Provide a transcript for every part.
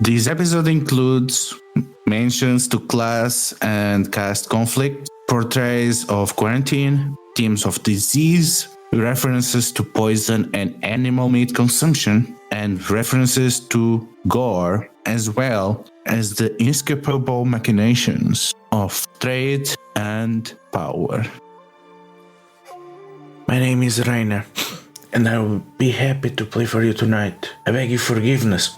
This episode includes mentions to class and caste conflict, portrays of quarantine, themes of disease, references to poison and animal meat consumption, and references to gore, as well as the inescapable machinations of trade and power. My name is Rainer, and I will be happy to play for you tonight. I beg your forgiveness,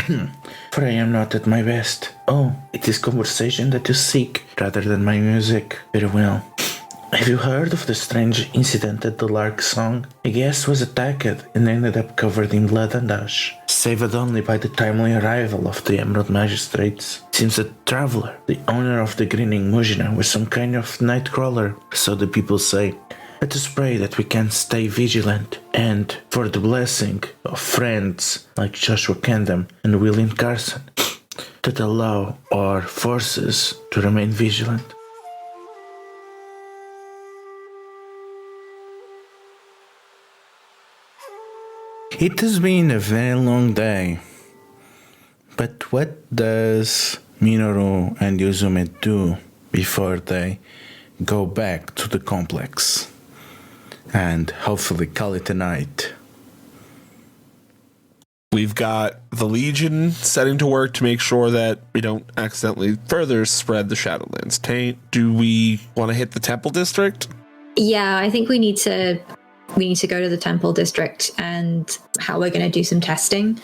for I am not at my best. Oh, it is conversation that you seek, rather than my music. Very well. Have you heard of the strange incident at the Lark Song? A guest was attacked and ended up covered in blood and ash, saved only by the timely arrival of the Emerald Magistrates. Seems the traveler, the owner of the Grinning Mujina, was some kind of nightcrawler, so the people say. Let us pray that we can stay vigilant, and for the blessing of friends like Joshua Kendam and William Carson, that allow our forces to remain vigilant. It has been a very long day, but what does Minoru and Yuzume do before they go back to the complex and hopefully call it a night? We've got the Legion setting to work to make sure that we don't accidentally further spread the Shadowlands taint. Do we want to hit the Temple District? Yeah, I think we need to go to the Temple District, and how we're going to do some testing.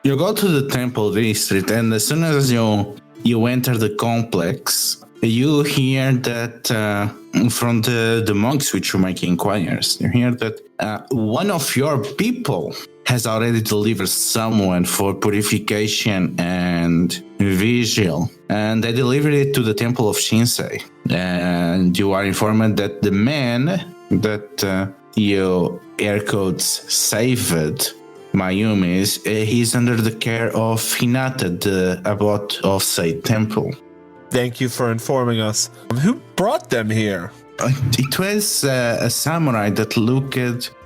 You go to the Temple District, and as soon as you enter the complex, you hear that from the monks which you make inquiries, you hear that one of your people has already delivered someone for purification and vigil, and they delivered it to the Temple of Shinsei. And you are informed that the man that you air quotes saved Mayumi's, he's under the care of Hinata, the abbot of said temple. Thank you for informing us. Who brought them here? It was a samurai that looked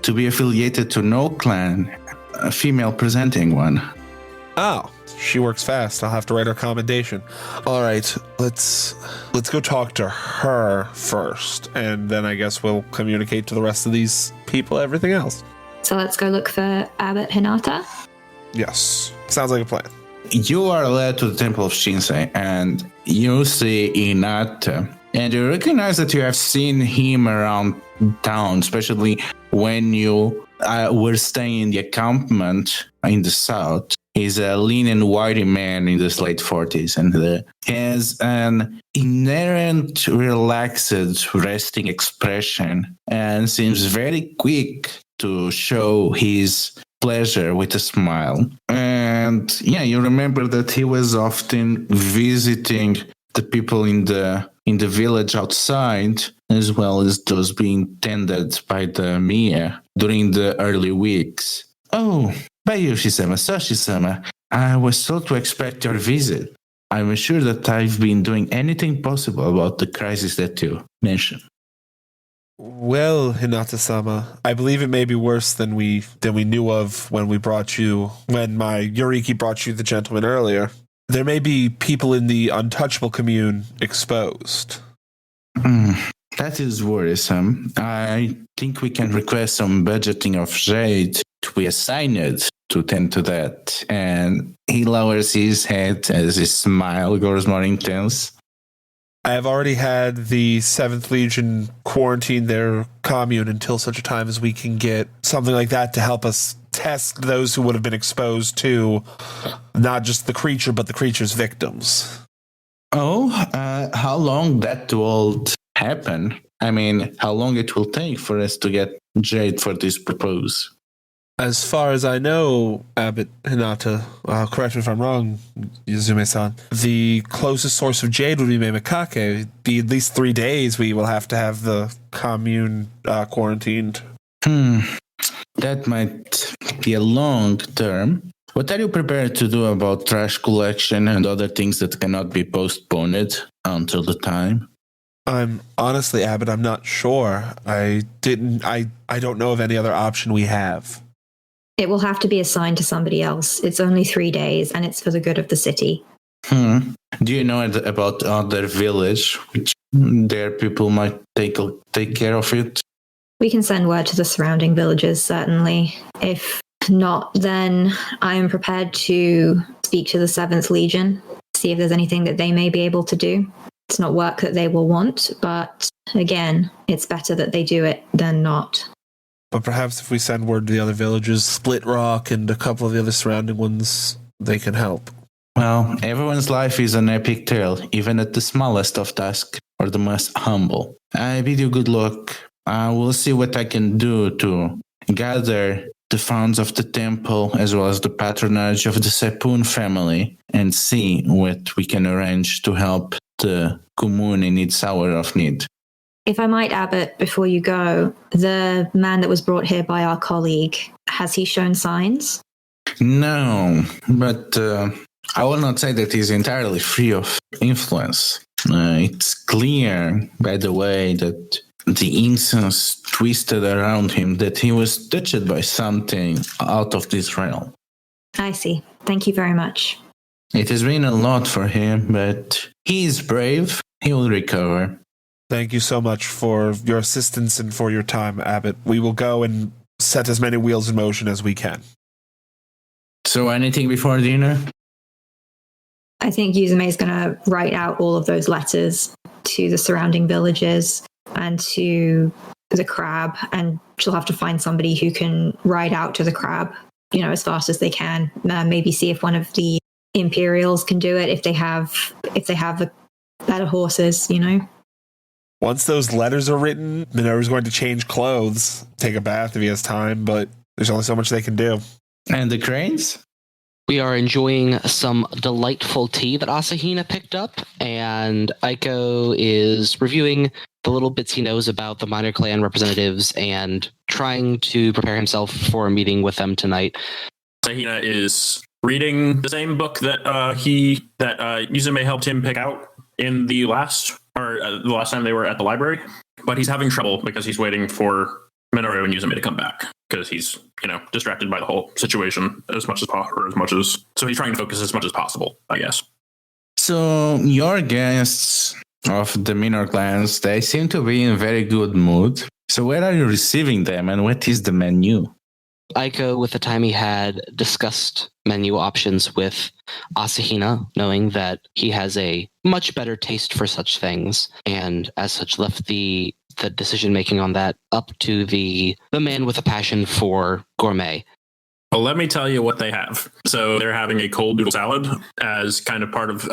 to be affiliated to no clan, a female presenting one. Oh, she works fast. I'll have to write her commendation. All right, let's go talk to her first, and then I guess we'll communicate to the rest of these people everything else. So let's go look for Abbot Hinata. Yes, sounds like a plan. You are led to the Temple of Shinsei, and you see Hinata, and you recognize that you have seen him around town, especially when you were staying in the encampment in the south. He's a lean and wiry man in his late 40s, and has an inherent relaxed, resting expression, and seems very quick to show his pleasure with a smile. And yeah, you remember that he was often visiting the people in the village outside, as well as those being tended by the Mia during the early weeks. Oh, Bayushi-sama, Soshi-sama, I was told to expect your visit. I'm sure that I've been doing anything possible about the crisis that you mentioned. Well, Hinata-sama, I believe it may be worse than we knew of when my Yuriki brought you the gentleman earlier. There may be people in the untouchable commune exposed. That is worrisome. I think we can request some budgeting of Jade to be assigned to tend to that. And he lowers his head as his smile grows more intense. I have already had the 7th Legion quarantine their commune until such a time as we can get something like that to help us test those who would have been exposed to not just the creature, but the creature's victims. Oh, how long that will happen? I mean, how long it will take for us to get Jade for this purpose? As far as I know, Abbot Hinata, correct me if I'm wrong, Yuzume-san, the closest source of jade would be Meimekake. It'd be at least 3 days we will have to have the commune quarantined. That might be a long term. What are you prepared to do about trash collection and other things that cannot be postponed until the time? I'm honestly, Abbot, I'm not sure. I don't know of any other option we have. It will have to be assigned to somebody else. It's only 3 days, and it's for the good of the city. Do you know about other village which their people might take care of it? We can send word to the surrounding villages, certainly. If not, then I am prepared to speak to the 7th Legion, see if there's anything that they may be able to do. It's not work that they will want, but again, it's better that they do it than not. But perhaps if we send word to the other villages, Split Rock and a couple of the other surrounding ones, they can help. Well, everyone's life is an epic tale, even at the smallest of tasks or the most humble. I bid you good luck. I will see what I can do to gather the funds of the temple as well as the patronage of the Sepun family and see what we can arrange to help the commune in its hour of need. If I might, Abbot, before you go, the man that was brought here by our colleague, has he shown signs? No, but I will not say that he's entirely free of influence. It's clear, by the way, that the incense twisted around him, that he was touched by something out of this realm. I see. Thank you very much. It has been a lot for him, but he is brave. He will recover. Thank you so much for your assistance and for your time, Abbot. We will go and set as many wheels in motion as we can. So anything before dinner? I think Yuzume is going to write out all of those letters to the surrounding villages and to the crab, and she'll have to find somebody who can ride out to the crab, as fast as they can. Maybe see if one of the Imperials can do it if they have the better horses, Once those letters are written, Minoru's going to change clothes, take a bath if he has time, but there's only so much they can do. And the cranes? We are enjoying some delightful tea that Asahina picked up, and Aiko is reviewing the little bits he knows about the minor clan representatives and trying to prepare himself for a meeting with them tonight. Asahina is reading the same book that Yuzume helped him pick out in the last time they were at the library, but he's having trouble because he's waiting for Minoru and Yuzume to come back because he's distracted by the whole situation so he's trying to focus as much as possible, I guess. So your guests of the minor clans, they seem to be in very good mood. So where are you receiving them and what is the menu? Aiko, with the time he had, discussed menu options with Asahina, knowing that he has a much better taste for such things, and as such left the decision-making on that up to the man with a passion for gourmet. Well, let me tell you what they have. So they're having a cold noodle salad as kind of part of,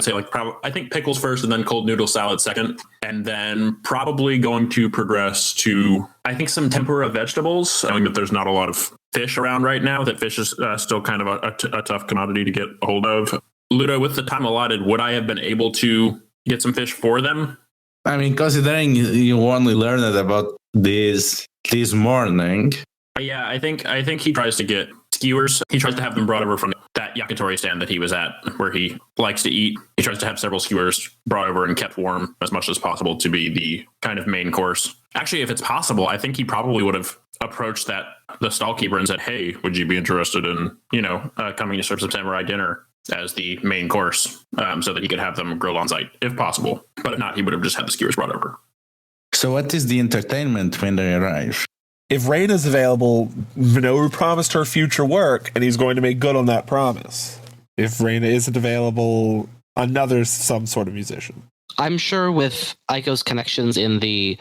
I think pickles first and then cold noodle salad second. And then probably going to progress to, I think, some tempura vegetables, knowing that there's not a lot of fish around right now, that fish is still kind of a tough commodity to get a hold of. Ludo, with the time allotted, would I have been able to get some fish for them? I mean, considering you only learned about this morning. Yeah, I think he tries to get skewers. He tries to have them brought over from that yakitori stand that he was at, where he likes to eat. He tries to have several skewers brought over and kept warm as much as possible to be the kind of main course. Actually, if it's possible, I think he probably would have approached the stallkeeper and said, "Hey, would you be interested in, coming to serve some samurai dinner as the main course, so that he could have them grilled on site, if possible." But if not, he would have just had the skewers brought over. So what is the entertainment when they arrive? If Reina's available, Minoru promised her future work, and he's going to make good on that promise. If Reina isn't available, some sort of musician. I'm sure with Aiko's connections in the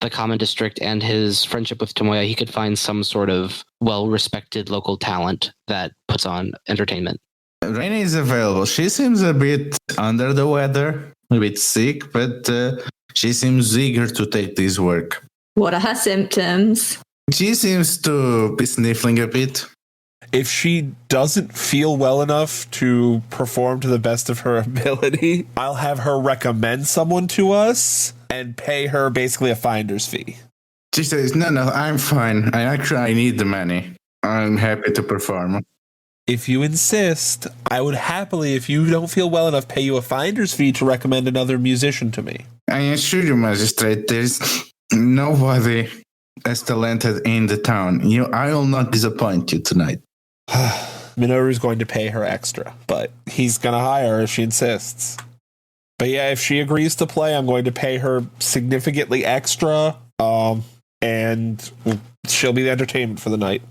common district and his friendship with Tomoya, he could find some sort of well-respected local talent that puts on entertainment. Reina is available. She seems a bit under the weather, a bit sick, but she seems eager to take this work. What are her symptoms? She seems to be sniffling a bit. If she doesn't feel well enough to perform to the best of her ability, I'll have her recommend someone to us and pay her basically a finder's fee. She says, no, I'm fine. I need the money. I'm happy to perform. If you insist, I would happily, if you don't feel well enough, pay you a finder's fee to recommend another musician to me. I assure you, Magistrate, there's nobody as talented in the town. I will not disappoint you tonight. Minoru's going to pay her extra, but he's going to hire her if she insists. But yeah, if she agrees to play, I'm going to pay her significantly extra, and she'll be the entertainment for the night.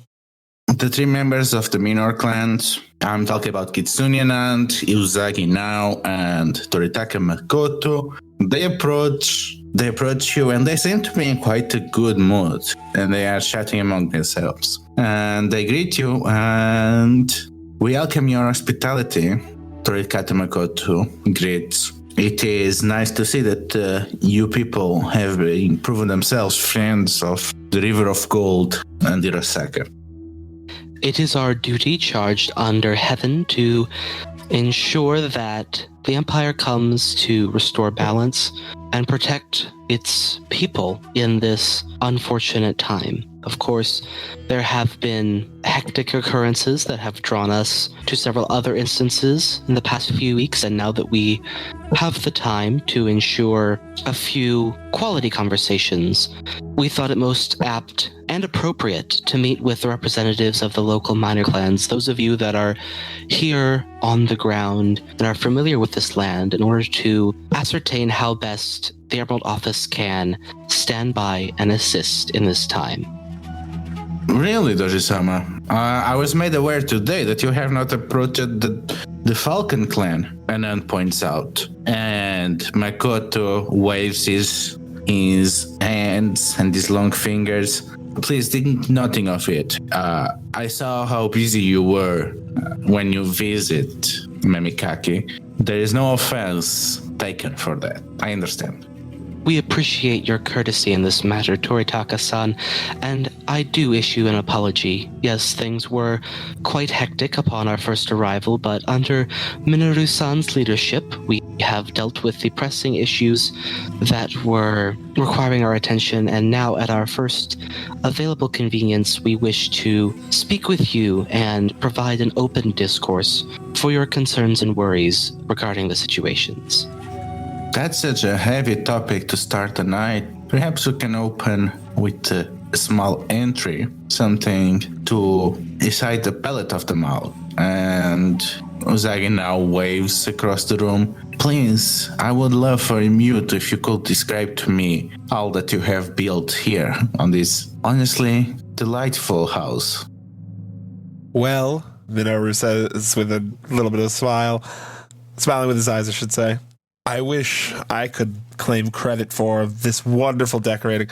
The three members of the Minoru clans, I'm talking about Kitsune and Uzagi now, and Toritaka Makoto, they approach you and they seem to be in quite a good mood, and they are chatting among themselves. And they greet you and we welcome your hospitality. Toritaka Makoto greets. It is nice to see that you people have been proven themselves friends of the River of Gold and Hirosaka. It is our duty charged under heaven to ensure that the Empire comes to restore balance and protect its people in this unfortunate time. Of course, there have been hectic occurrences that have drawn us to several other instances in the past few weeks, and now that we have the time to ensure a few quality conversations, we thought it most apt and appropriate to meet with the representatives of the local minor clans, those of you that are here on the ground and are familiar with this land, in order to ascertain how best the Emerald Office can stand by and assist in this time. Really, Doji-sama? I was made aware today that you have not approached the Falcon clan, Anan points out. And Makoto waves his hands and his long fingers. Please think nothing of it. I saw how busy you were when you visit Memikaki. There is no offense taken for that. I understand. We appreciate your courtesy in this matter, Toritaka-san, and I do issue an apology. Yes, things were quite hectic upon our first arrival, but under Minoru-san's leadership, we have dealt with the pressing issues that were requiring our attention, and now at our first available convenience, we wish to speak with you and provide an open discourse for your concerns and worries regarding the situations. That's such a heavy topic to start the night. Perhaps we can open with a small entry, something to decide the palate of the mouth. And Uzagi now waves across the room. Please, I would love for you if you could describe to me all that you have built here on this honestly delightful house. Well, Minoru says with a little bit of a smile, smiling with his eyes, I should say. I wish I could claim credit for this wonderful decorating,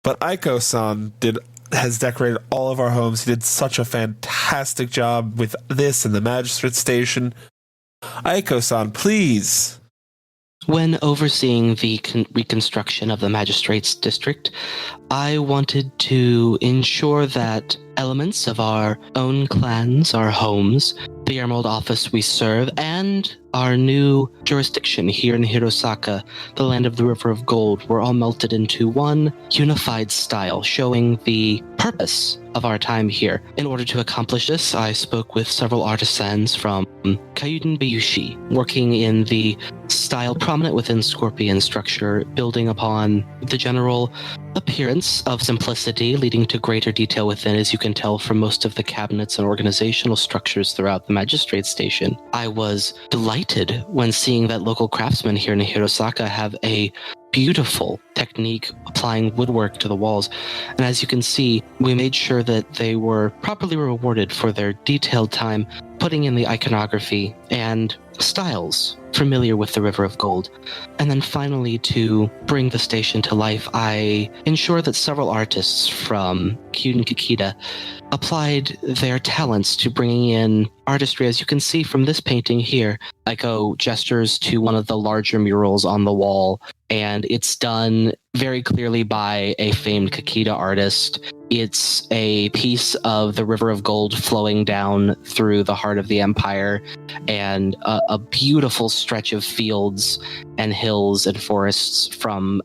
but Aiko-san has decorated all of our homes. He did such a fantastic job with this and the magistrate station. Aiko-san, please. When overseeing the reconstruction of the magistrates district, I wanted to ensure that elements of our own clans, our homes, the Emerald Office we serve, and our new jurisdiction here in Hirosaka, the land of the River of Gold, were all melted into one unified style, showing the purpose of our time here. In order to accomplish this, I spoke with several artisans from Kyuden Bayushi, working in the style prominent within Scorpion structure, building upon the general appearance of simplicity, leading to greater detail within, as you can tell from most of the cabinets and organizational structures throughout the magistrate station. I was delighted when seeing that local craftsmen here in Hirosaka have a beautiful technique applying woodwork to the walls. And as you can see, we made sure that they were properly rewarded for their detailed time putting in the iconography and styles familiar with the River of Gold. And then finally, to bring the station to life, I ensured that several artists from Kyuden Kikita applied their talents to bringing in artistry. As you can see from this painting here, Aiko gestures to one of the larger murals on the wall, and it's done very clearly by a famed Kikita artist. It's a piece of the River of Gold flowing down through the heart of the Empire, and a beautiful stretch of fields and hills and forests from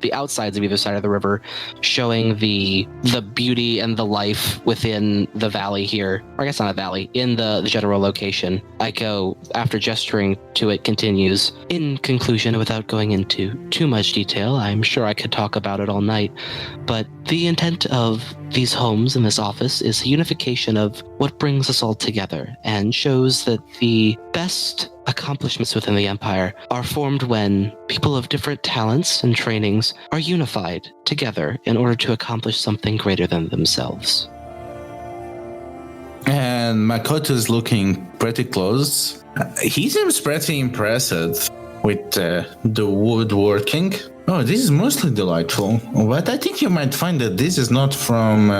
the outsides of either side of the river, showing the beauty and the life within the valley here. Or I guess not a valley, in the general location. Aiko, after gesturing to it, continues, in conclusion, without going into too much detail, I'm sure I could talk about it all night, but the intent of these homes in this office is a unification of what brings us all together and shows that the best accomplishments within the Empire are formed when people of different talents and trainings are unified together in order to accomplish something greater than themselves. And Makoto is looking pretty close. He seems pretty impressed with the woodworking. Oh, this is mostly delightful, but I think you might find that this is not from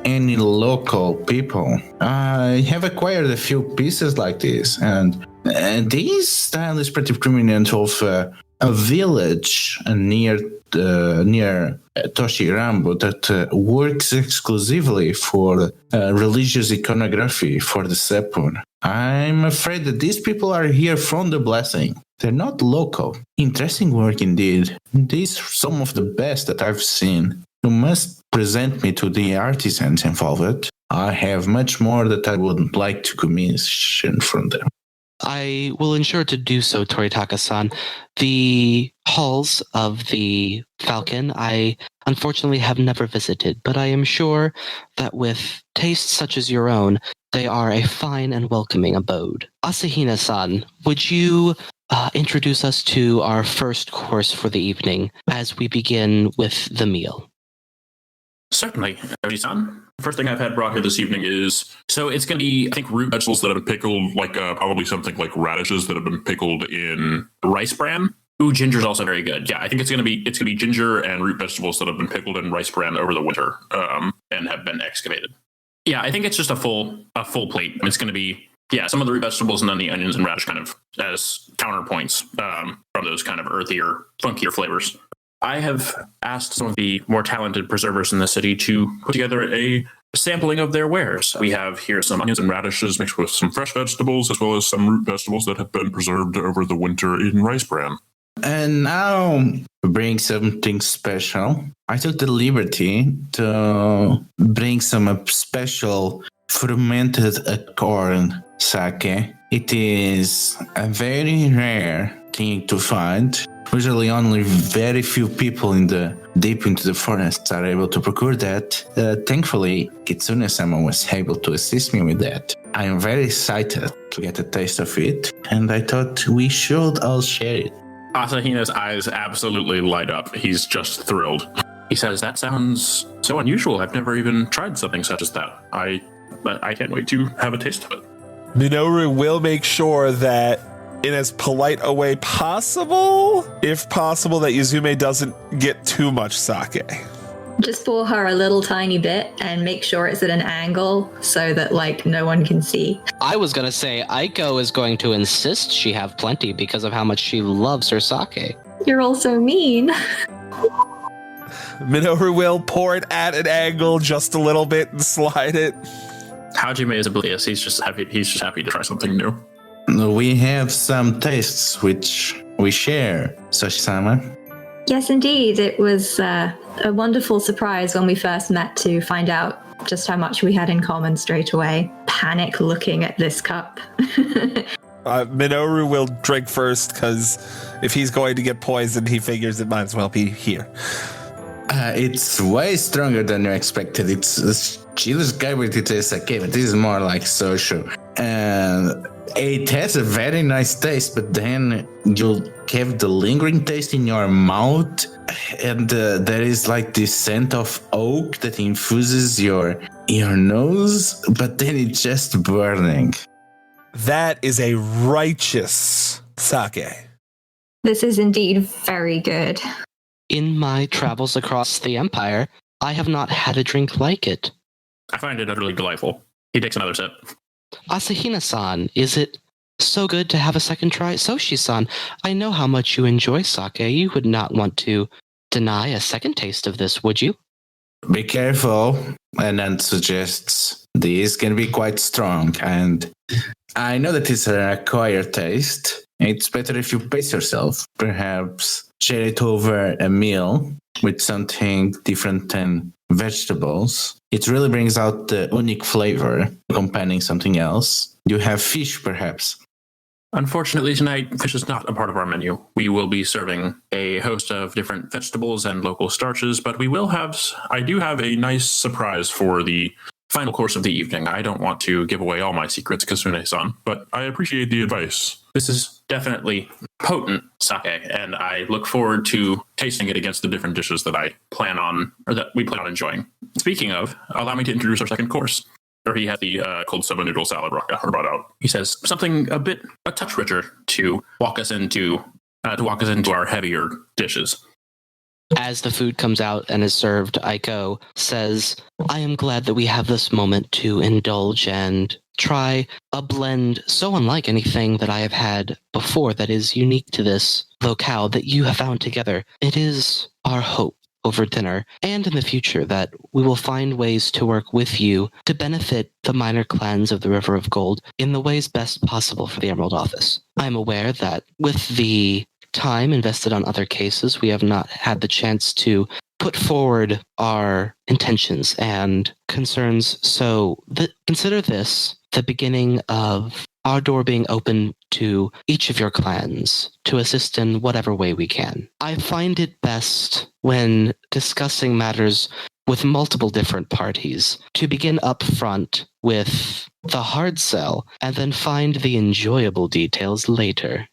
any local people. I have acquired a few pieces like this, and this style is pretty prominent of a village near Toshirambo that works exclusively for religious iconography for the Sepun. I'm afraid that these people are here from the blessing. They're not local. Interesting work indeed. These are some of the best that I've seen. You must present me to the artisans involved. I have much more that I would like to commission from them. I will ensure to do so, Toritaka-san. The halls of the Falcon I unfortunately have never visited, but I am sure that with tastes such as your own, they are a fine and welcoming abode. Asahina-san, would you introduce us to our first course for the evening as we begin with the meal? Certainly, Oji-san. First thing I've had brought here this evening is, so it's going to be, I think, root vegetables that have been pickled, like probably something like radishes that have been pickled in rice bran. Ooh, ginger's also very good. Yeah, I think it's going to be ginger and root vegetables that have been pickled in rice bran over the winter and have been excavated. Yeah, I think it's just a full plate. It's going to be, yeah, some of the root vegetables and then the onions and radish kind of as counterpoints from those kind of earthier, funkier flavors. I have asked some of the more talented preservers in the city to put together a sampling of their wares. We have here some onions and radishes mixed with some fresh vegetables, as well as some root vegetables that have been preserved over the winter in rice bran. And now, bring something special. I took the liberty to bring some special fermented corn sake. It is a very rare thing to find. Usually only very few people deep into the forests are able to procure that. Thankfully, Kitsune-sama was able to assist me with that. I am very excited to get a taste of it, and I thought we should all share it. Asahina's eyes absolutely light up. He's just thrilled. He says, that sounds so unusual. I've never even tried something such as that. But I can't wait to have a taste of it. Minoru will make sure that in as polite a way possible, if possible, that Yuzume doesn't get too much sake. Just pour her a little tiny bit and make sure it's at an angle so that, like, no one can see. I was going to say, Aiko is going to insist she have plenty because of how much she loves her sake. You're all so mean. Minoru will pour it at an angle just a little bit and slide it. Hajime is oblivious. He's just happy to try something new. We have some tastes which we share, Soshi-sama. Yes, indeed. It was a wonderful surprise when we first met to find out just how much we had in common straight away. Panic looking at this cup. Minoru will drink first because if he's going to get poisoned, he figures it might as well be here. It's way stronger than you expected. It's Chile's guy with it is sake, but this is more like social. And it has a very nice taste, but then you'll have the lingering taste in your mouth, and there is like this scent of oak that infuses your nose, but then it's just burning. That is a righteous sake. This is indeed very good. In my travels across the Empire, I have not had a drink like it. I find it utterly delightful. He takes another sip. Asahina-san, is it so good to have a second try? Soshi-san, I know how much you enjoy sake. You would not want to deny a second taste of this, would you? Be careful, and then suggests this can be quite strong, and I know that it's an acquired taste, it's better if you pace yourself. Perhaps share it over a meal with something different than vegetables. It really brings out the unique flavor, accompanying something else. You have fish, perhaps. Unfortunately, tonight, fish is not a part of our menu. We will be serving a host of different vegetables and local starches, but I do have a nice surprise for the final course of the evening. I don't want to give away all my secrets, Kasune-san, but I appreciate the advice. This is definitely potent sake, and I look forward to tasting it against the different dishes that we plan on enjoying. Speaking of, allow me to introduce our second course. He has the cold soba noodle salad brought out. He says something a touch richer to walk us into our heavier dishes. As the food comes out and is served, Aiko says, I am glad that we have this moment to indulge and try a blend so unlike anything that I have had before that is unique to this locale that you have found together. It is our hope over dinner and in the future that we will find ways to work with you to benefit the minor clans of the River of Gold in the ways best possible for the Emerald Office. I am aware that with the time invested on other cases, we have not had the chance to put forward our intentions and concerns. So consider this the beginning of our door being open to each of your clans to assist in whatever way we can. I find it best when discussing matters with multiple different parties to begin up front with the hard sell and then find the enjoyable details later.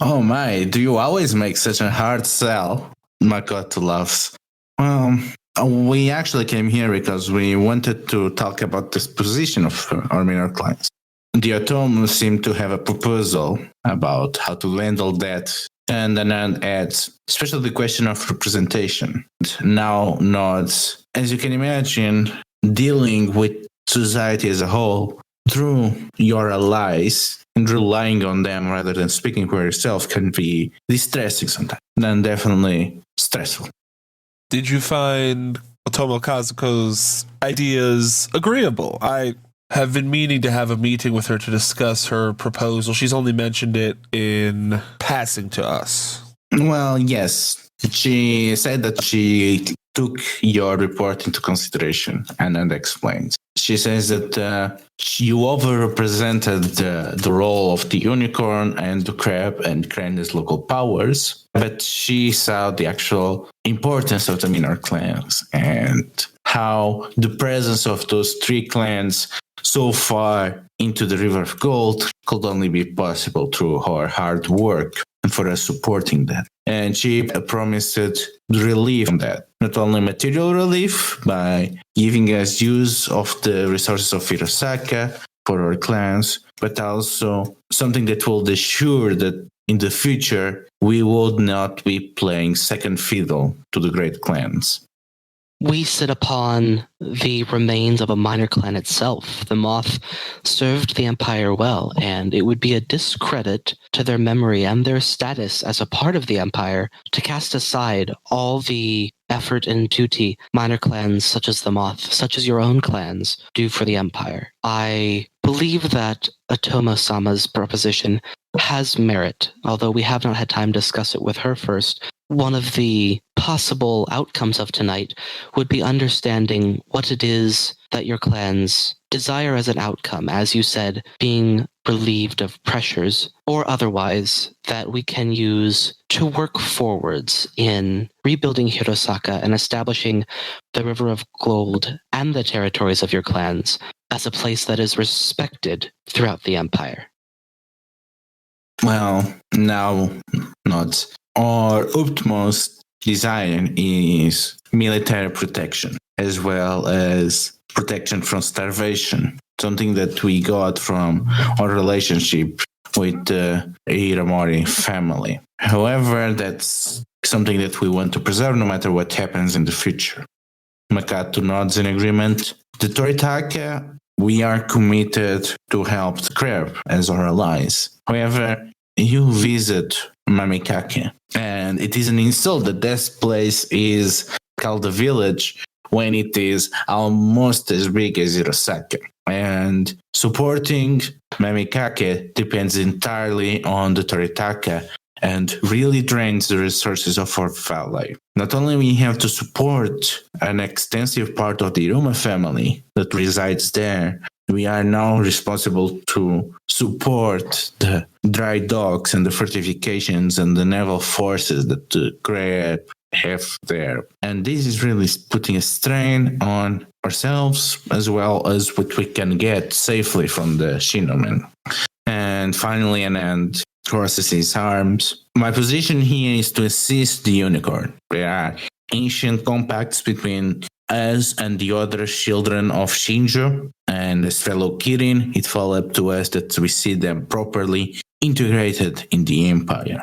Oh my, do you always make such a hard sell? Makoto laughs. Well, we actually came here because we wanted to talk about this position of our minor clients. The Otomo seemed to have a proposal about how to handle that, and then adds, especially the question of representation. Now nods, as you can imagine, dealing with society as a whole through your allies and relying on them rather than speaking for yourself can be distressing sometimes, and definitely stressful. Did you find Otomo Kazuko's ideas agreeable? I have been meaning to have a meeting with her to discuss her proposal. She's only mentioned it in passing to us. Well, yes. She said that she took your report into consideration and explains. She says that you overrepresented the role of the unicorn and the crab and Kranda's local powers, but she saw the actual importance of the minor clans and how the presence of those three clans so far into the River of Gold could only be possible through her hard work and for us supporting that. And she promised relief from that. Not only material relief by giving us use of the resources of Hirosaka for our clans, but also something that will assure that in the future we would not be playing second fiddle to the great clans. We sit upon the remains of a minor clan itself. The Moth served the Empire well, and it would be a discredit to their memory and their status as a part of the Empire to cast aside all the effort and duty minor clans such as the Moth, such as your own clans, do for the Empire. I believe that Otomo-sama's proposition has merit, although we have not had time to discuss it with her first. One of the possible outcomes of tonight would be understanding what it is that your clans desire as an outcome, as you said, being relieved of pressures or otherwise that we can use to work forwards in rebuilding Hirosaka and establishing the River of Gold and the territories of your clans as a place that is respected throughout the Empire. Well, now not. Our utmost desire is military protection, as well as protection from starvation, something that we got from our relationship with the Hiramori family. However, that's something that we want to preserve no matter what happens in the future. Makoto nods in agreement. The Toritaka, we are committed to help the crab as our allies. However, you visit Mamikake, and it is an insult that this place is called a village when it is almost as big as Hirosaka. And supporting Mamikake depends entirely on the Toritaka and really drains the resources of our valley. Not only we have to support an extensive part of the Iruma family that resides there, we are now responsible to support the dry docks and the fortifications and the naval forces that the Grey have there. And this is really putting a strain on ourselves as well as what we can get safely from the Shinomen. And finally, an end crosses his arms. My position here is to assist the unicorn. There are ancient compacts between us and the other children of Shinjo, and as fellow Kirin, it fell up to us that we see them properly integrated in the Empire.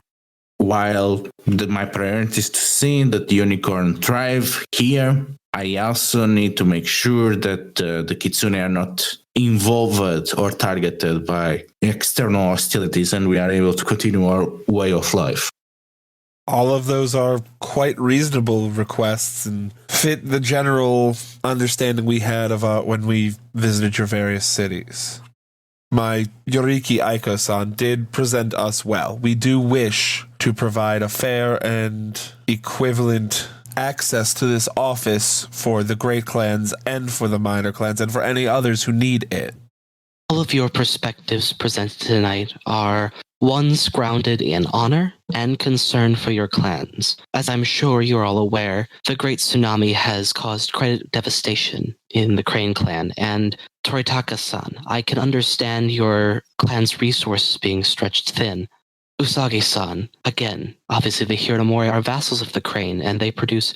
While my priority is to see that the unicorn thrive here, I also need to make sure that the Kitsune are not involved or targeted by external hostilities and we are able to continue our way of life. All of those are quite reasonable requests and fit the general understanding we had of when we visited your various cities. My Yoriki Aiko-san did present us well. We do wish to provide a fair and equivalent access to this office for the great clans and for the minor clans and for any others who need it. All of your perspectives presented tonight are ones grounded in honor and concern for your clans. As I'm sure you're all aware, the Great Tsunami has caused quite devastation in the Crane clan, and Toritaka-san, I can understand your clan's resources being stretched thin. Usagi-san, again, obviously the Hiramori are vassals of the Crane, and they produce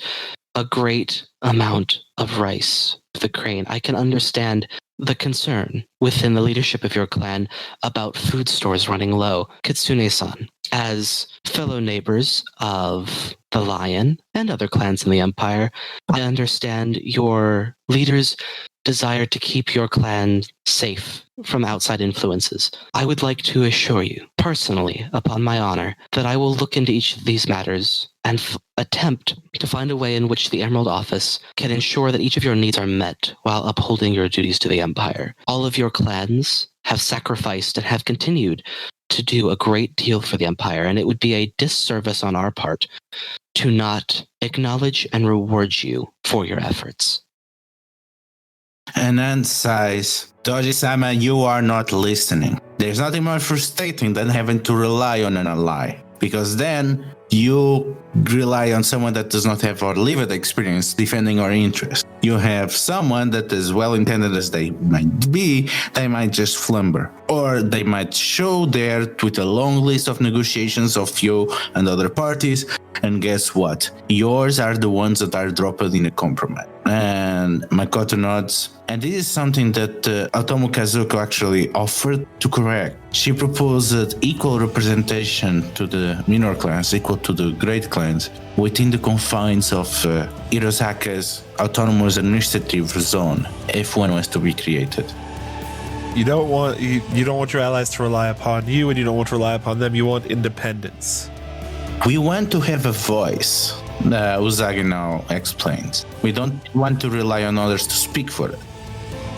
a great amount of rice for the Crane. I can understand the concern within the leadership of your clan about food stores running low. Kitsune-san, as fellow neighbors of the Lion and other clans in the Empire, I understand your leaders' desire to keep your clan safe from outside influences. I would like to assure you, personally, upon my honor, that I will look into each of these matters and attempt to find a way in which the Emerald Office can ensure that each of your needs are met while upholding your duties to the Empire. All of your clans have sacrificed and have continued to do a great deal for the Empire, and it would be a disservice on our part to not acknowledge and reward you for your efforts. And then sighs, Doji-sama, you are not listening. There's nothing more frustrating than having to rely on an ally, because then you rely on someone that does not have our lived experience defending our interests. You have someone that, as well-intended as they might be, they might just flumber. Or they might show there with a long list of negotiations of you and other parties, and guess what? Yours are the ones that are dropped in a compromise. And Makoto nods. And this is something that Otomo Kazuko actually offered to correct. She proposed equal representation to the minor clans, equal to the great clans, within the confines of Hirosaka's autonomous administrative zone, if one was to be created. You don't want your allies to rely upon you, and you don't want to rely upon them. You want independence. We want to have a voice, Usagi now explains. We don't want to rely on others to speak for it.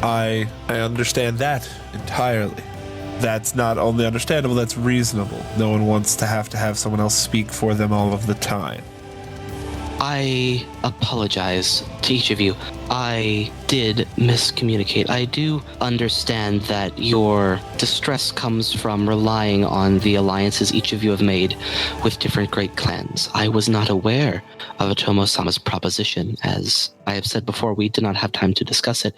I understand that entirely. That's not only understandable, that's reasonable. No one wants to have someone else speak for them all of the time. I apologize to each of you. I did miscommunicate. I do understand that your distress comes from relying on the alliances each of you have made with different great clans. I was not aware of Otomo-sama's proposition. As I have said before, we did not have time to discuss it.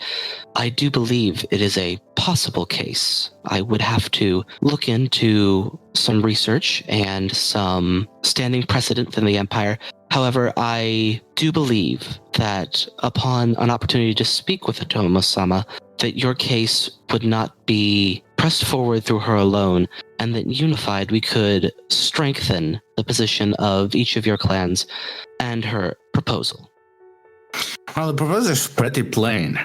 I do believe it is a possible case. I would have to look into some research and some standing precedent within the Empire. However, I do believe that upon an opportunity to speak with Otomo-sama, that your case would not be pressed forward through her alone, and that unified we could strengthen the position of each of your clans and her proposal. Well, the proposal is pretty plain,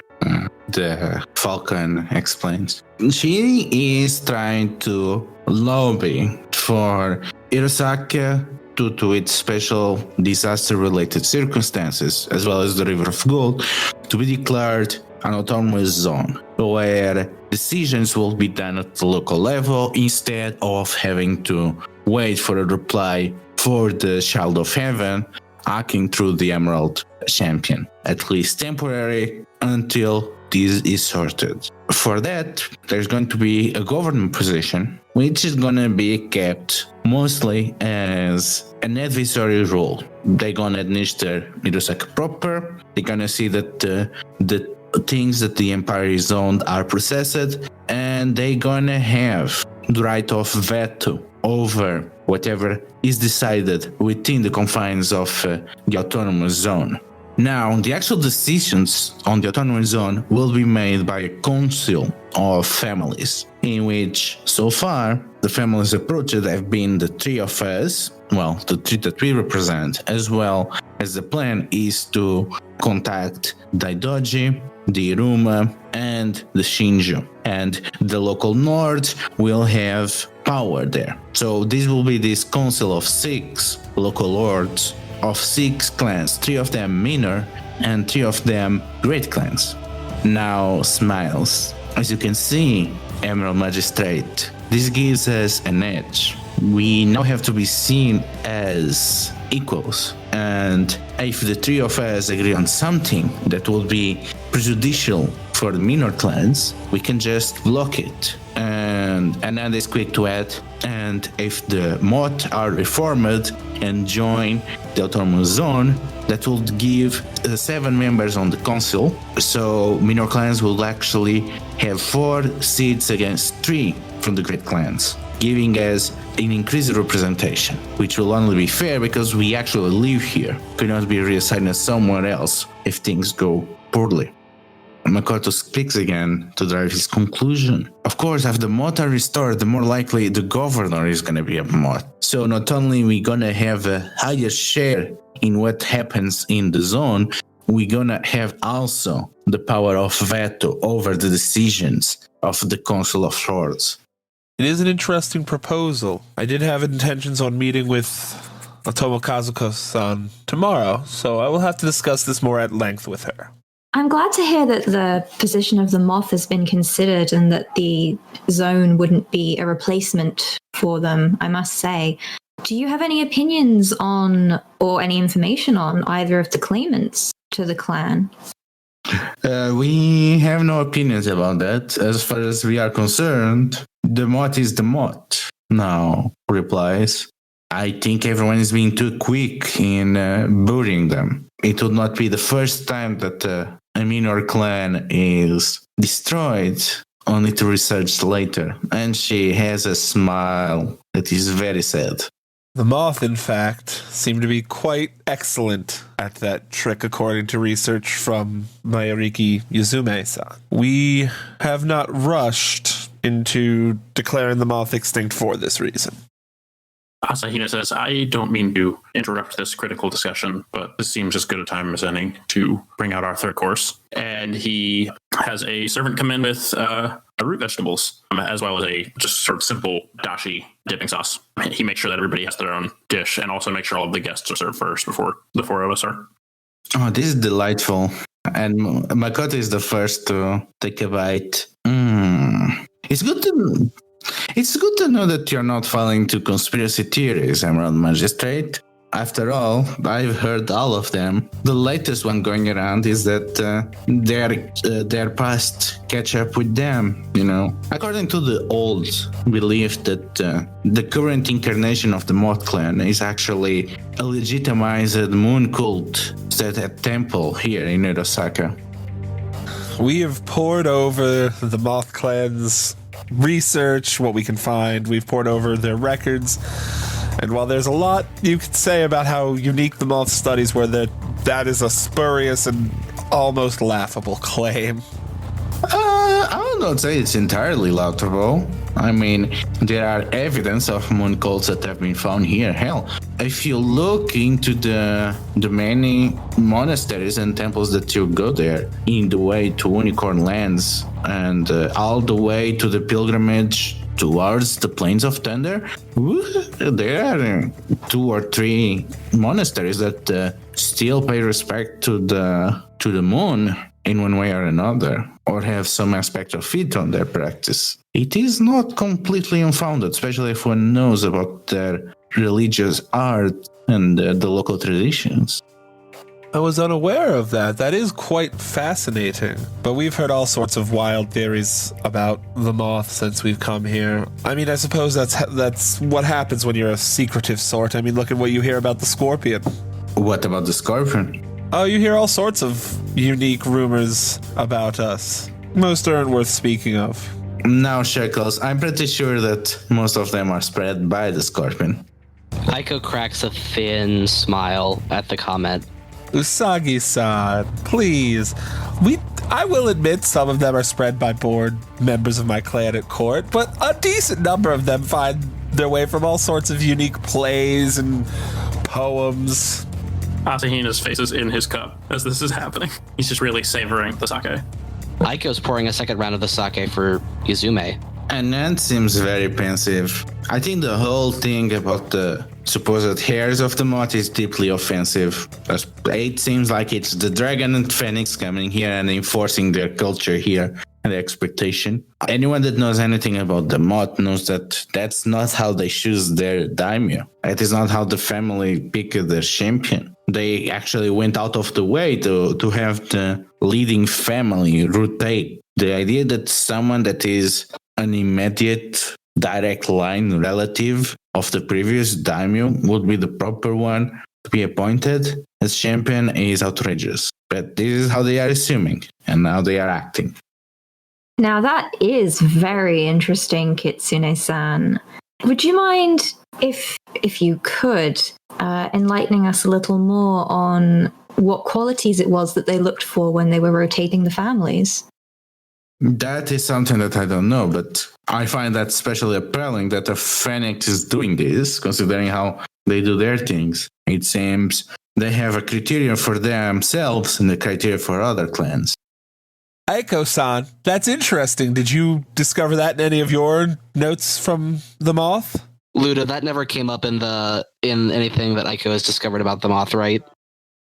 the Falcon explains. She is trying to lobby for Hirosaka due to its special disaster-related circumstances, as well as the River of Gold, to be declared an autonomous zone where decisions will be done at the local level instead of having to wait for a reply for the Child of Heaven hacking through the Emerald Champion, at least temporary until this is sorted. For that, there's going to be a government position, which is going to be kept mostly as an advisory role. They're going to administer Hirosaka proper. They're going to see that the things that the Empire is owned are processed, and they're going to have the right of veto over whatever is decided within the confines of the autonomous zone. Now, the actual decisions on the autonomous zone will be made by a council of families, in which, so far, the families approached have been the three of us, well, the three that we represent, as well as the plan is to contact Daidoji, the Iruma, and the Shinju. And the local Nords will have power there. So this will be this council of 6 local lords of 6 clans, 3 of them minor and 3 of them great clans. Now, smiles. As you can see, Emerald Magistrate, this gives us an edge. We now have to be seen as equals, and if the 3 of us agree on something that will be prejudicial for the minor clans, we can just block it. And then is quick to add, and if the Moth are reformed and join the autonomous zone, that will give 7 members on the council, so minor clans will actually have 4 seats against 3 from the great clans, giving us an increased representation, which will only be fair because we actually live here, could not be reassigned somewhere else if things go poorly. Makoto speaks again to drive his conclusion. Of course, if the Moth are restored, the more likely the governor is going to be a Moth. So not only we going to have a higher share in what happens in the zone, we're going to have also the power of veto over the decisions of the Council of Lords. It is an interesting proposal. I did have intentions on meeting with Otomo Kazuko-san tomorrow, so I will have to discuss this more at length with her. I'm glad to hear that the position of the Moth has been considered and that the zone wouldn't be a replacement for them, I must say. Do you have any opinions on or any information on either of the claimants to the clan? We have no opinions about that. As far as we are concerned, the Moth is the Moth. Now, replies, I think everyone is being too quick in burying them. It would not be the first time that a minor clan is destroyed, only to research later. And she has a smile that is very sad. The Moth, in fact, seemed to be quite excellent at that trick, according to research from Mayariki Yuzume-san. We have not rushed into declaring the Moth extinct for this reason. Asahina says, I don't mean to interrupt this critical discussion, but this seems as good a time as any to bring out our third course. And he has a servant come in with root vegetables, as well as a just sort of simple dashi dipping sauce. He makes sure that everybody has their own dish and also makes sure all of the guests are served first before the 4 of us are. Oh, this is delightful. And Makoto is the first to take a bite. It's good to know that you're not falling to conspiracy theories, Emerald Magistrate. After all, I've heard all of them. The latest one going around is that their past catch up with them, you know. According to the old belief that the current incarnation of the Moth clan is actually a legitimized moon cult set at temple here in Hirosaka. We have pored over the Moth clan's research, what we can find. We've pored over their records. And while there's a lot you could say about how unique the Moth studies were, that is a spurious and almost laughable claim. I would not say it's entirely laughable. I mean, there are evidence of moon cults that have been found here. Hell, if you look into the many monasteries and temples that you go there, in the way to Unicorn Lands and all the way to the pilgrimage towards the Plains of Thunder, there are 2 or 3 monasteries that still pay respect to the moon. in one way or another, or have some aspect of it on their practice, it is not completely unfounded, especially if one knows about their religious art and the local traditions. I was unaware of that. That is quite fascinating. But we've heard all sorts of wild theories about the moth since we've come here. I mean, I suppose that's what happens when you're a secretive sort. I mean, look at what you hear about the scorpion. What about the scorpion? Oh, you hear all sorts of unique rumors about us. Most aren't worth speaking of. Now, Shekels, I'm pretty sure that most of them are spread by the scorpion. Aiko cracks a thin smile at the comment. Usagi-san, please. I will admit some of them are spread by bored members of my clan at court, but a decent number of them find their way from all sorts of unique plays and poems. Asahina's face is in his cup as this is happening. He's just really savoring the sake. Aiko's pouring a second round of the sake for Yuzume. And Nant seems very pensive. I think the whole thing about the supposed hairs of the moth is deeply offensive. It seems like it's the dragon and phoenix coming here and enforcing their culture here and the expectation. Anyone that knows anything about the moth knows that that's not how they choose their daimyo. It is not how the family pick their champion. They actually went out of the way to have the leading family rotate. The idea that someone that is an immediate direct line relative of the previous daimyo would be the proper one to be appointed as champion is outrageous. But this is how they are assuming, and now they are acting. Now that is very interesting, Kitsune-san. Would you mind, if you could, enlightening us a little more on what qualities it was that they looked for when they were rotating the families? That is something that I don't know, but I find that especially appealing that a Phoenix is doing this, considering how they do their things. It seems they have a criterion for themselves and a criteria for other clans. Aiko-san, that's interesting. Did you discover that in any of your notes from the moth? Ludo, that never came up in anything that Aiko has discovered about the moth, right?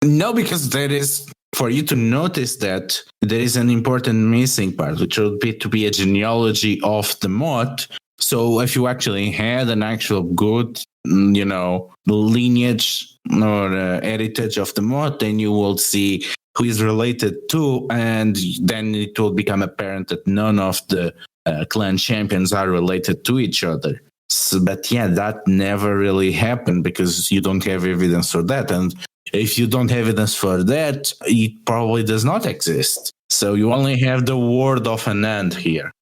No, because there is, for you to notice that, there is an important missing part, which would be to be a genealogy of the moth. So if you actually had an actual good, lineage or heritage of the moth, then you will see who is related to, and then it will become apparent that none of the clan champions are related to each other. So, but yeah, that never really happened because you don't have evidence for that. And if you don't have evidence for that, it probably does not exist. So you only have the word of an end here.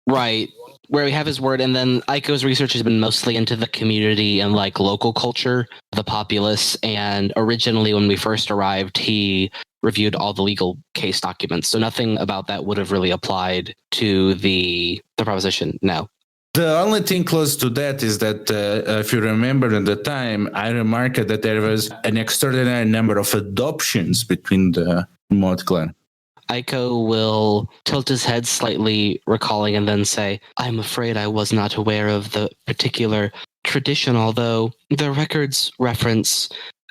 Right. Where we have his word, and then Aiko's research has been mostly into the community and local culture, the populace. And originally when we first arrived, he reviewed all the legal case documents. So nothing about that would have really applied to the proposition. No. The only thing close to that is that if you remember at the time, I remarked that there was an extraordinary number of adoptions between the Moth clan. Aiko will tilt his head slightly, recalling, and then say, I'm afraid I was not aware of the particular tradition, although the records reference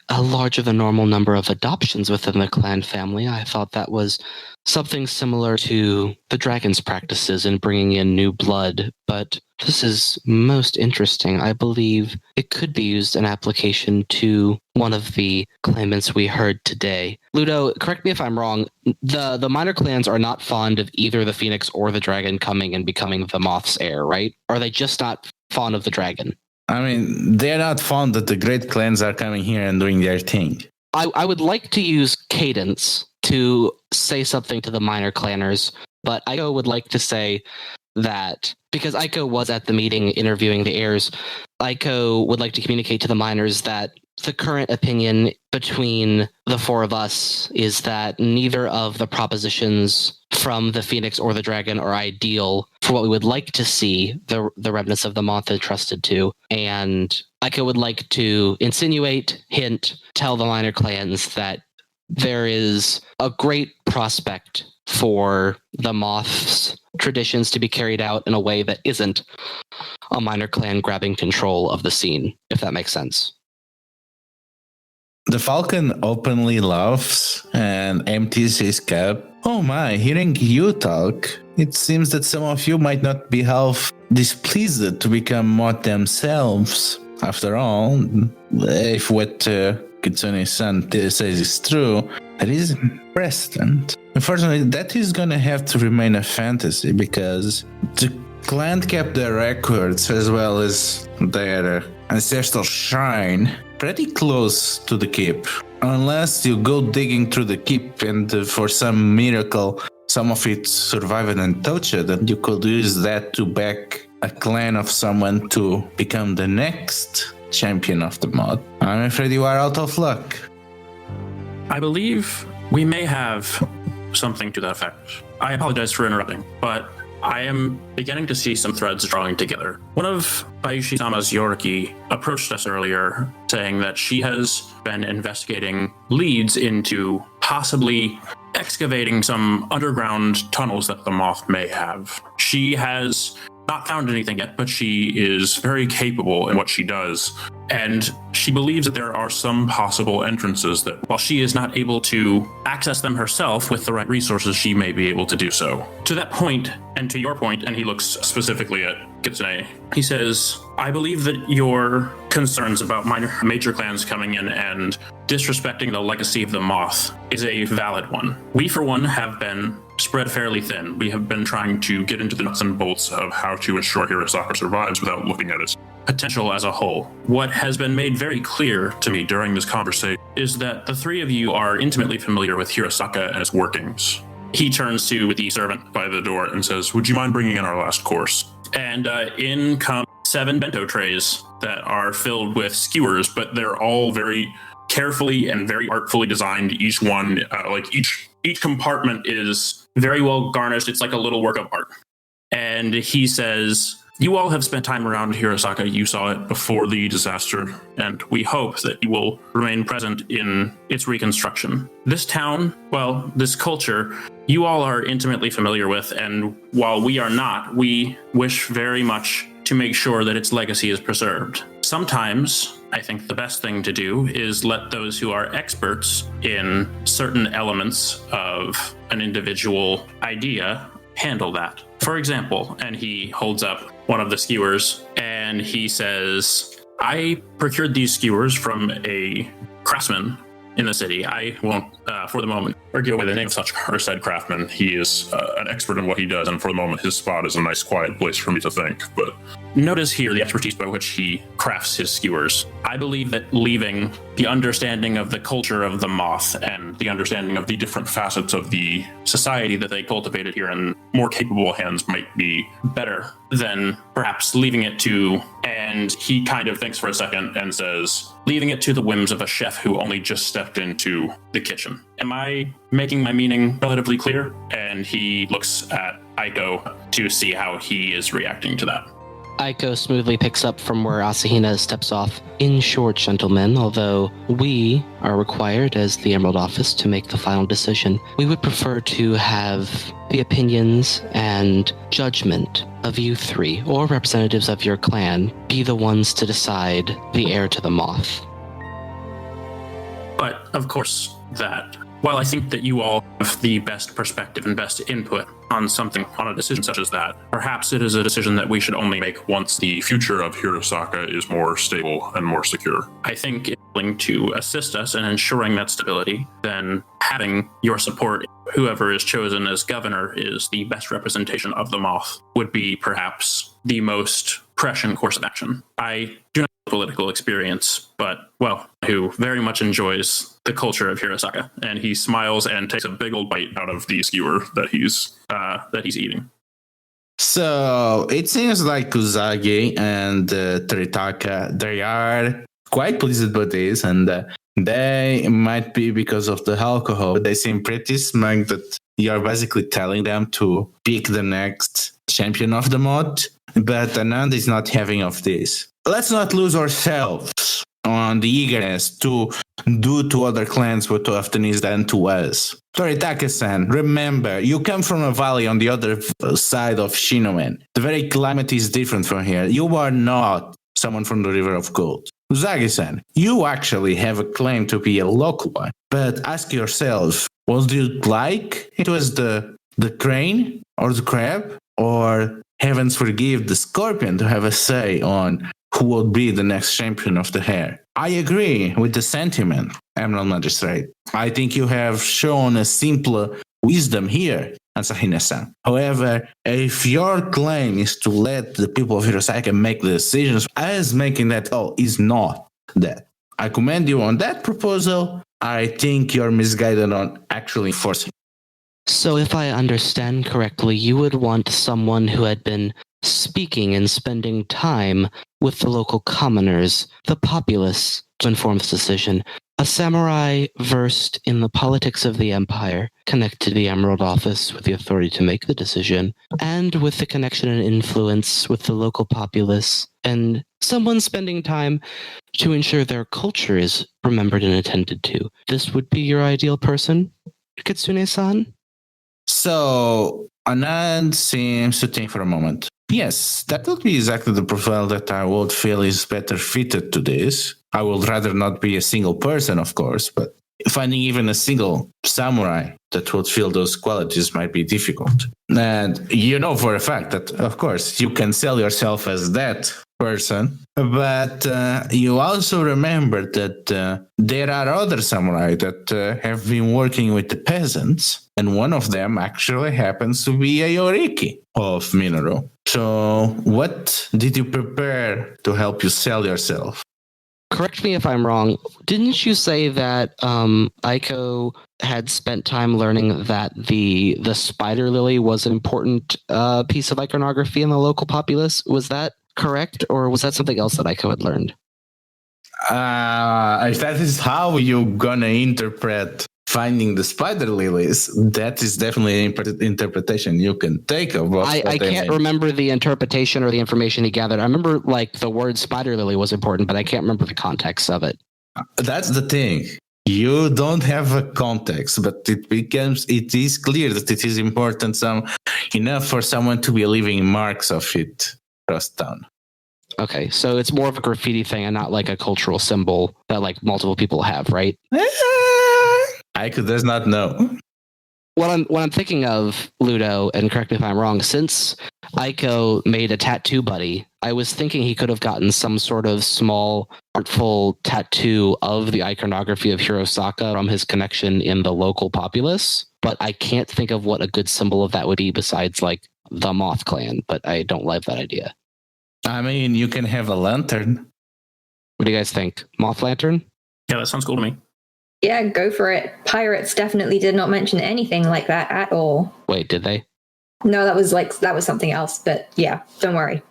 a larger than normal number of adoptions within the clan family. I thought that was something similar to the dragon's practices in bringing in new blood, but this is most interesting. I believe it could be used in application to one of the claimants we heard today. Ludo, correct me if I'm wrong, the minor clans are not fond of either the phoenix or the dragon coming and becoming the moth's heir, right? Or are they just not fond of the dragon? I mean, they're not fond that the great clans are coming here and doing their thing. I would like to use cadence to say something to the minor clanners, but Aiko would like to say that because Aiko was at the meeting interviewing the heirs, Aiko would like to communicate to the minors that the current opinion between the four of us is that neither of the propositions from the Phoenix or the Dragon are ideal for what we would like to see the remnants of the Moth entrusted to. And Aiko would like to insinuate, hint, tell the minor clans that there is a great prospect for the Moth's traditions to be carried out in a way that isn't a minor clan grabbing control of the scene, if that makes sense. The Falcon openly laughs and empties his cup Oh my, hearing you talk, it seems that some of you might not be half displeased to become mod themselves. After all, if what Kitsune-san says is true, there is precedent. Unfortunately, that is gonna have to remain a fantasy because the clan kept their records as well as their ancestral shrine pretty close to the keep. Unless you go digging through the keep and for some miracle some of it survived and touched, and you could use that to back a clan of someone to become the next champion of the mod. I'm afraid you are out of luck. I believe we may have something to that effect. I apologize for interrupting, but I am beginning to see some threads drawing together. One of Bayushi-sama's Yoriki approached us earlier, saying that she has been investigating leads into possibly excavating some underground tunnels that the moth may have. She has not found anything yet, but she is very capable in what she does. And she believes that there are some possible entrances that, while she is not able to access them herself with the right resources, she may be able to do so. To that point, and to your point, and he looks specifically at Kitsune, he says, I believe that your concerns about major clans coming in and disrespecting the legacy of the moth is a valid one. We, for one, have been spread fairly thin. We have been trying to get into the nuts and bolts of how to ensure Hirosaka survives without looking at its potential as a whole. What has been made very clear to me during this conversation is that the three of you are intimately familiar with Hirosaka and its workings. He turns to the servant by the door and says, would you mind bringing in our last course? And in come 7 bento trays that are filled with skewers, but they're all very carefully and very artfully designed. Each one, each compartment is very well garnished. It's like a little work of art. And he says, you all have spent time around Hirosaka. You saw it before the disaster, and we hope that you will remain present in its reconstruction. This town, well, this culture, you all are intimately familiar with, and while we are not, we wish very much to make sure that its legacy is preserved. Sometimes, I think the best thing to do is let those who are experts in certain elements of an individual idea handle that. For example, and he holds up one of the skewers and he says, I procured these skewers from a craftsman in the city. I won't, for the moment, argue away the name of such or said craftsman. He is an expert in what he does, and for the moment, his spot is a nice, quiet place for me to think. But notice here the expertise by which he crafts his skewers. I believe that leaving the understanding of the culture of the moth and the understanding of the different facets of the society that they cultivated here in more capable hands might be better than perhaps leaving it to, and he kind of thinks for a second and says, leaving it to the whims of a chef who only just stepped into the kitchen. Am I making my meaning relatively clear? And he looks at Aiko to see how he is reacting to that. Aiko smoothly picks up from where Asahina steps off. In short, gentlemen, although we are required as the Emerald Office to make the final decision, we would prefer to have the opinions and judgment of you three, or representatives of your clan, be the ones to decide the heir to the moth. But, of course, that while I think that you all have the best perspective and best input on a decision such as that, perhaps it is a decision that we should only make once the future of Hirosaka is more stable and more secure. I think it's willing to assist us in ensuring that stability, then having your support, whoever is chosen as governor is the best representation of the moth, would be perhaps the most prescient course of action. I do not have political experience, but, well, who very much enjoys the culture of Hirosaka, and he smiles and takes a big old bite out of the skewer that he's eating. So it seems like Kuzagi and Tritaka, they are quite pleased about this, and they might be because of the alcohol. They seem pretty smug that you're basically telling them to pick the next champion of the mod, but Anand is not having of this. Let's not lose ourselves on the eagerness to do to other clans what often is done to us. Toritaka-san, remember, you come from a valley on the other side of Shinoen. The very climate is different from here. You are not someone from the River of Gold. Uzagi-san, you actually have a claim to be a local one, but ask yourself, would you like it was the crane or the crab, or heavens forgive the scorpion to have a say on who will be the next champion of the hair? I agree with the sentiment, Emerald Magistrate. I think you have shown a simpler wisdom here, Asahina-san. However, if your claim is to let the people of Hirosaka make the decisions, as making that call is not that. I commend you on that proposal. I think you're misguided on actually forcing. So if I understand correctly, you would want someone who had been speaking and spending time with the local commoners, the populace, to inform this decision. A samurai versed in the politics of the empire, connected to the Emerald Office with the authority to make the decision, and with the connection and influence with the local populace, and someone spending time to ensure their culture is remembered and attended to. This would be your ideal person, Kitsune-san? So, Anand seems to think for a moment. Yes, that would be exactly the profile that I would feel is better fitted to this. I would rather not be a single person, of course, but finding even a single samurai that would feel those qualities might be difficult. And you know for a fact that, of course, you can sell yourself as that person, but you also remember that there are other samurai that have been working with the peasants, and one of them actually happens to be a Yoriki of Minoru. So what did you prepare to help you sell yourself? Correct me if I'm wrong. Didn't you say that Aiko had spent time learning that the spider lily was an important piece of iconography in the local populace? Was that correct, or was that something else that Aiko had learned? If that is how you're gonna interpret finding the spider lilies, that is definitely an interpretation you can take of what I can't remember the interpretation or the information he gathered. I remember like the word spider lily was important, but I can't remember the context of it. That's the thing. You don't have a context, but it is clear that it is important enough for someone to be leaving marks of it across town. Okay, so it's more of a graffiti thing and not like a cultural symbol that like multiple people have, right? Aiko does not know. What I'm thinking of, Ludo, and correct me if I'm wrong, since Aiko made a tattoo buddy, I was thinking he could have gotten some sort of small artful tattoo of the iconography of Hirosaka from his connection in the local populace, but I can't think of what a good symbol of that would be besides like the Moth Clan, but I don't like that idea. I mean, you can have a lantern. What do you guys think? Moth Lantern? Yeah, that sounds cool to me. Yeah, go for it. Pirates definitely did not mention anything like that at all. Wait, did they? No, that was something else, but yeah, don't worry.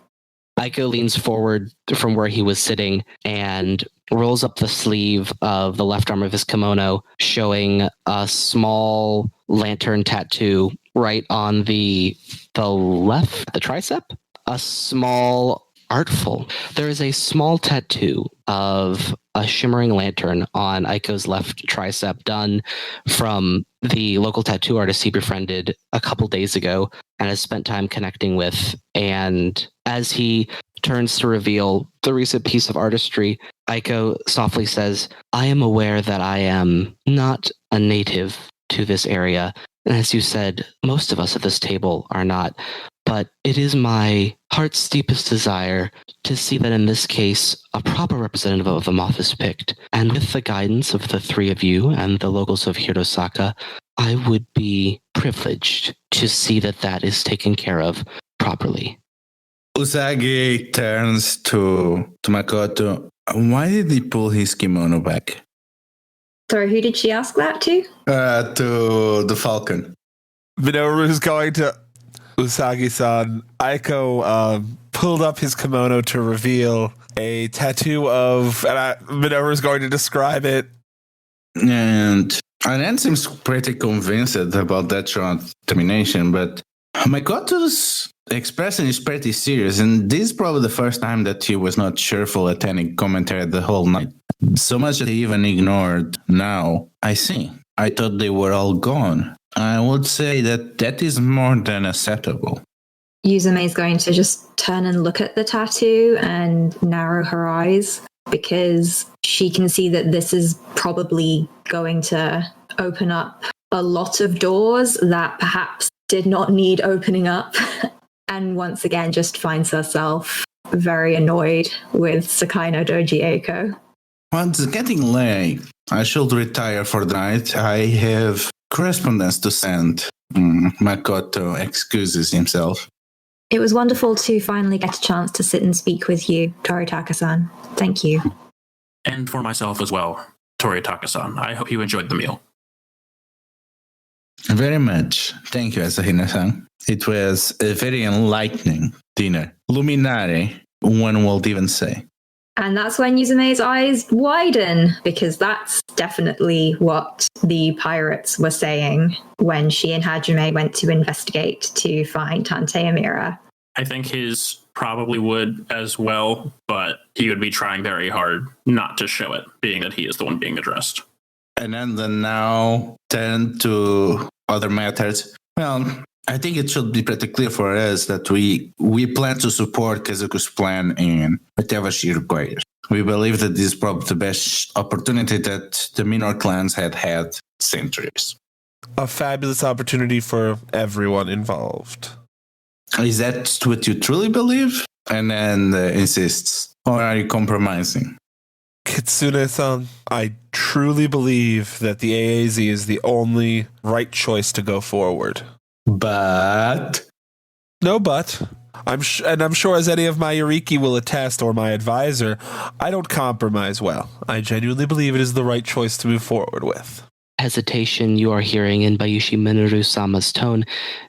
Aiko leans forward from where he was sitting and rolls up the sleeve of the left arm of his kimono, showing a small lantern tattoo right on the left, the tricep. A small artful. There is a small tattoo of a shimmering lantern on Aiko's left tricep done from the local tattoo artist he befriended a couple days ago and has spent time connecting with. And as he turns to reveal the recent piece of artistry, Aiko softly says, I am aware that I am not a native to this area. And as you said, most of us at this table are not. But it is my heart's deepest desire to see that in this case, a proper representative of the moth is picked. And with the guidance of the three of you and the locals of Hirosaka, I would be privileged to see that that is taken care of properly. Usagi turns to Makoto. Why did he pull his kimono back? Sorry, who did she ask that to? To the falcon. Minoru is going to Usagi-san. Aiko pulled up his kimono to reveal a tattoo of, and Minoru is going to describe it. And Anand seems pretty convinced about that short termination, but Makoto's expression is pretty serious, and this is probably the first time that he was not cheerful at any commentary the whole night. So much that he even ignored. Now, I see. I thought they were all gone. I would say that is more than acceptable. Yuzume is going to just turn and look at the tattoo and narrow her eyes because she can see that this is probably going to open up a lot of doors that perhaps did not need opening up. And once again, just finds herself very annoyed with Sakai-no-Doji Eiko. Well, it's getting late. I should retire for the night. I have correspondence to send. Makoto excuses himself. It was wonderful to finally get a chance to sit and speak with you, Toritaka-san. Thank you. And for myself as well, Toritaka-san. I hope you enjoyed the meal. Very much. Thank you, Asahina-san. It was a very enlightening dinner. Luminare, one will even say. And that's when Yuzume's eyes widen, because that's definitely what the pirates were saying when she and Hajime went to investigate to find Tante Amira. I think his probably would as well, but he would be trying very hard not to show it, being that he is the one being addressed. And then now turn to other matters. Well, I think it should be pretty clear for us that we plan to support Kazuko's plan in whatever she requires. We believe that this is probably the best opportunity that the Minoru clans had centuries. A fabulous opportunity for everyone involved. Is that what you truly believe? And then insists. Or are you compromising? Kitsune-san, I truly believe that the AAZ is the only right choice to go forward. But? No but. I'm sure as any of my Yuriki will attest, or my advisor, I don't compromise well. I genuinely believe it is the right choice to move forward with. Hesitation you are hearing in Bayushi Minoru-sama's tone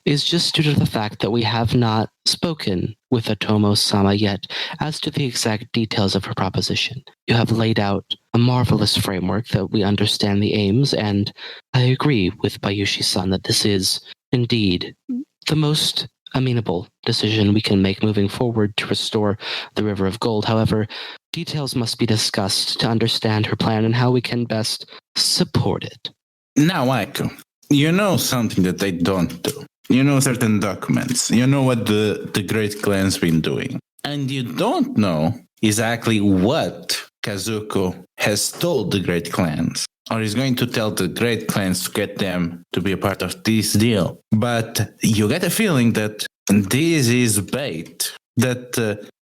is just due to the fact that we have not spoken with Otomo-sama yet as to the exact details of her proposition. You have laid out a marvelous framework that we understand the aims, and I agree with Bayushi-san that this is indeed the most amenable decision we can make moving forward to restore the River of Gold. However, details must be discussed to understand her plan and how we can best support it. Now, Aiko, you know something that they don't do. You know certain documents. You know what the Great Clan's been doing. And you don't know exactly what Kazuko has told the Great Clans, or is going to tell the Great Clans to get them to be a part of this deal. But you get a feeling that this is bait. That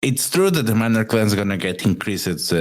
it's true that the minor clans are going to get increased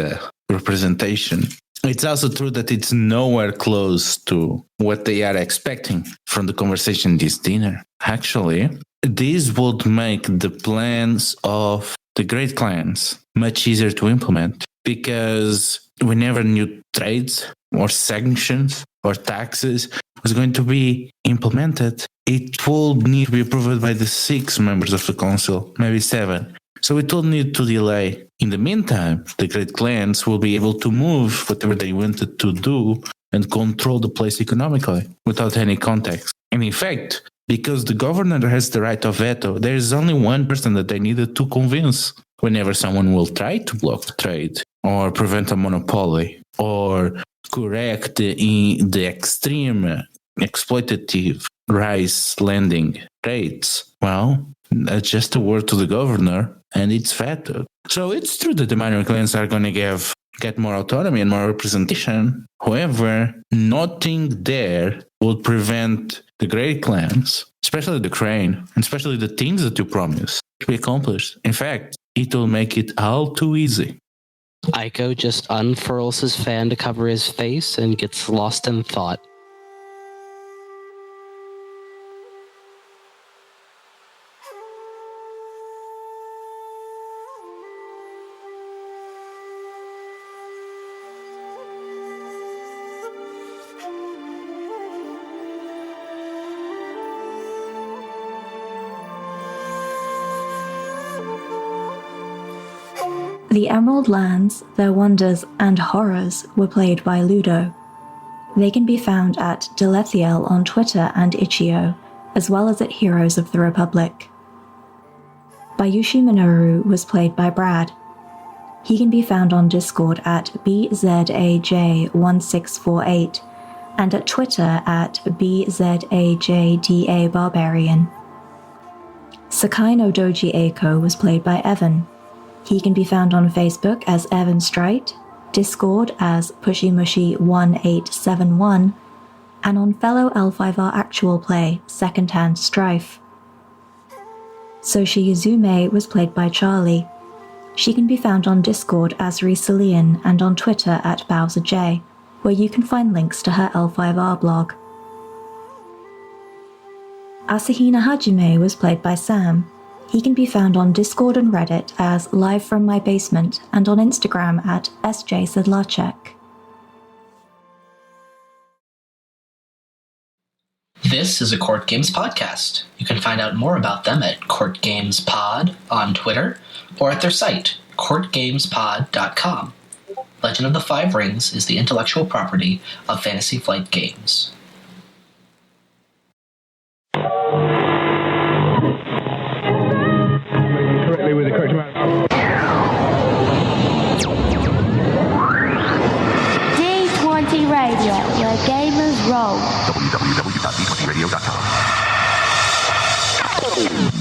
representation. It's also true that it's nowhere close to what they are expecting from the conversation this dinner. Actually, this would make the plans of the Great Clans much easier to implement, because whenever new trades or sanctions or taxes was going to be implemented, it will need to be approved by the 6 members of the council, maybe 7. So it will need to delay. In the meantime, the Great Clans will be able to move whatever they wanted to do and control the place economically without any context. And in fact, because the governor has the right of veto, there is only one person that they needed to convince whenever someone will try to block the trade or prevent a monopoly or correct the extreme exploitative rice lending rates. Well, that's just a word to the governor and it's vetoed. So it's true that the minor clans are going to get more autonomy and more representation. However, nothing there will prevent the Great Clans, especially the Crane, and especially the things that you promised, to be accomplished. In fact, it will make it all too easy. Aiko just unfurls his fan to cover his face and gets lost in thought. The Emerald Lands, their wonders and horrors were played by Ludo. They can be found at Delethiel on Twitter and Itch.io, as well as at Heroes of the Republic. Bayushi Minoru was played by Brad. He can be found on Discord at BZAJ1648 and at Twitter at BZAJDA Barbarian. Sakai-no-Doji Eiko was played by Evan. He can be found on Facebook as Evan Strite, Discord as PushyMushy1871, and on fellow L5R actual play Secondhand Strife. Soshi Yuzume was played by Charlie. She can be found on Discord as Risalian and on Twitter at BowserJ, where you can find links to her L5R blog. Asahina Hajime was played by Sam. He can be found on Discord and Reddit as Live From My Basement and on Instagram at SJSidlarchek. This is a Court Games podcast. You can find out more about them at CourtGamesPod on Twitter or at their site, CourtGamesPod.com. Legend of the Five Rings is the intellectual property of Fantasy Flight Games. Correctly with the correct amount. D20 Radio, where gamers roll. www.d20radio.com.